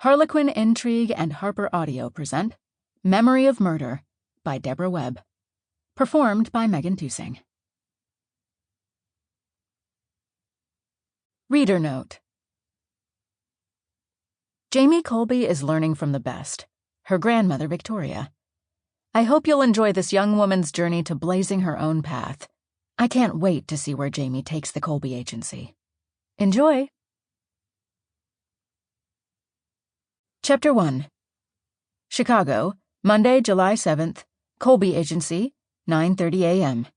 Harlequin Intrigue and HarlequinAudio present Memory of Murder by Debra Webb. Performed by Megan Tusing. Reader Note: Jamie Colby is learning from the best, her grandmother Victoria. I hope you'll enjoy this young woman's journey to blazing her own path. I can't wait to see where Jamie takes the Colby agency. Enjoy! Chapter 1. Chicago, Monday, July 7th, Colby Agency, 9:30 a.m.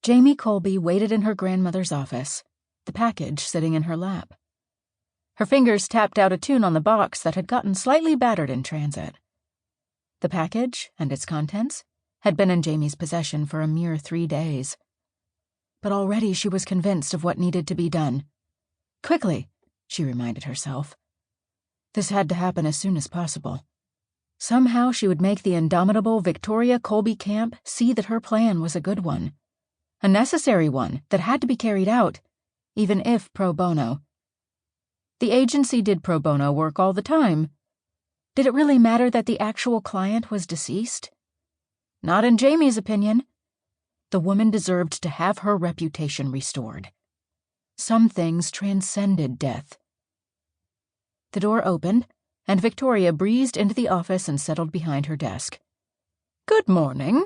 Jamie Colby waited in her grandmother's office, the package sitting in her lap. Her fingers tapped out a tune on the box that had gotten slightly battered in transit. The package and its contents had been in Jamie's possession for a mere 3 days. But already she was convinced of what needed to be done. Quickly, she reminded herself. This had to happen as soon as possible. Somehow she would make the indomitable Victoria Colby camp see that her plan was a good one. A necessary one that had to be carried out, even if pro bono. The agency did pro bono work all the time. Did it really matter that the actual client was deceased? Not in Jamie's opinion. The woman deserved to have her reputation restored. Some things transcended death. The door opened, and Victoria breezed into the office and settled behind her desk. "Good morning,"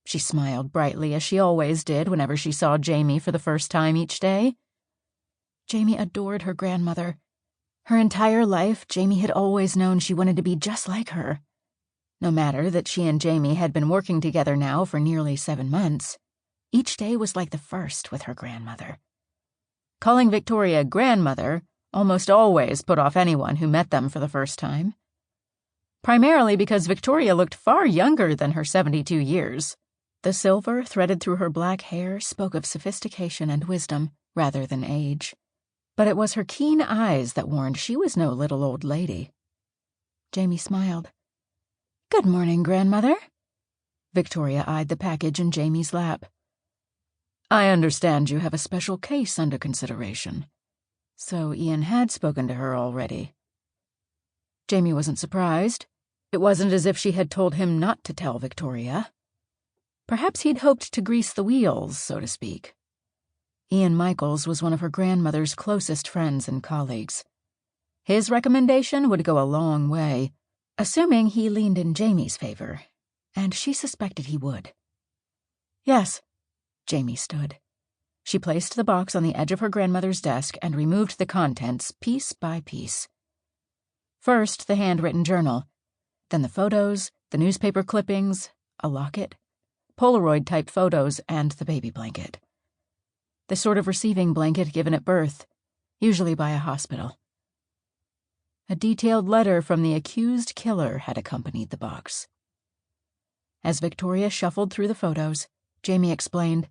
she smiled brightly, as she always did whenever she saw Jamie for the first time each day. Jamie adored her grandmother. Her entire life, Jamie had always known she wanted to be just like her. No matter that she and Jamie had been working together now for nearly 7 months, each day was like the first with her grandmother. Calling Victoria grandmother almost always put off anyone who met them for the first time. Primarily because Victoria looked far younger than her 72 years. The silver threaded through her black hair spoke of sophistication and wisdom rather than age. But it was her keen eyes that warned she was no little old lady. Jamie smiled. "Good morning, grandmother." Victoria eyed the package in Jamie's lap. "I understand you have a special case under consideration." So Ian had spoken to her already. Jamie wasn't surprised. It wasn't as if she had told him not to tell Victoria. Perhaps he'd hoped to grease the wheels, so to speak. Ian Michaels was one of her grandmother's closest friends and colleagues. His recommendation would go a long way, assuming he leaned in Jamie's favor, and she suspected he would. "Yes." Jamie stood. She placed the box on the edge of her grandmother's desk and removed the contents piece by piece. First, the handwritten journal, then the photos, the newspaper clippings, a locket, Polaroid-type photos, and the baby blanket. The sort of receiving blanket given at birth, usually by a hospital. A detailed letter from the accused killer had accompanied the box. As Victoria shuffled through the photos, Jamie explained,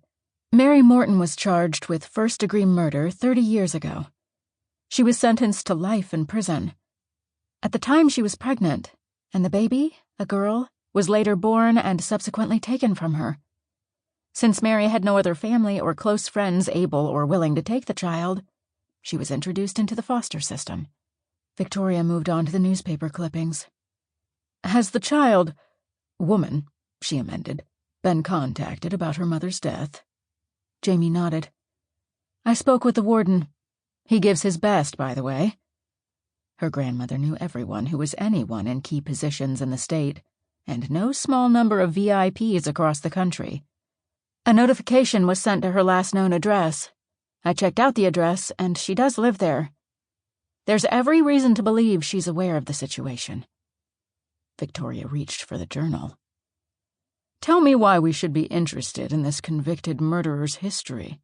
"Mary Morton was charged with first-degree murder 30 years ago. She was sentenced to life in prison. At the time she was pregnant, and the baby, a girl, was later born and subsequently taken from her. Since Mary had no other family or close friends able or willing to take the child, she was introduced into the foster system." Victoria moved on to the newspaper clippings. "Has the child, woman," she amended, "been contacted about her mother's death?" Jamie nodded. "I spoke with the warden. He gives his best, by the way." Her grandmother knew everyone who was anyone in key positions in the state, and no small number of VIPs across the country. "A notification was sent to her last known address. I checked out the address, and she does live there. There's every reason to believe she's aware of the situation." Victoria reached for the journal. "Tell me why we should be interested in this convicted murderer's history."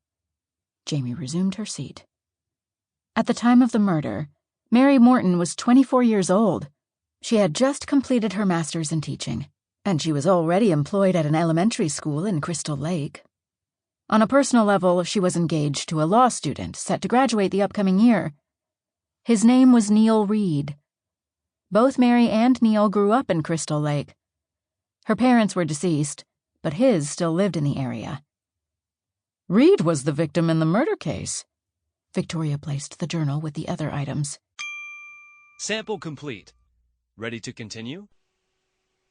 Jamie resumed her seat. At the time of the murder, Mary Morton was 24 years old. She had just completed her master's in teaching, and she was already employed at an elementary school in Crystal Lake. On a personal level, she was engaged to a law student set to graduate the upcoming year. His name was Neil Reed. Both Mary and Neil grew up in Crystal Lake. Her parents were deceased, but his still lived in the area. "Reed was the victim in the murder case." Victoria placed the journal with the other items. Sample complete. Ready to continue?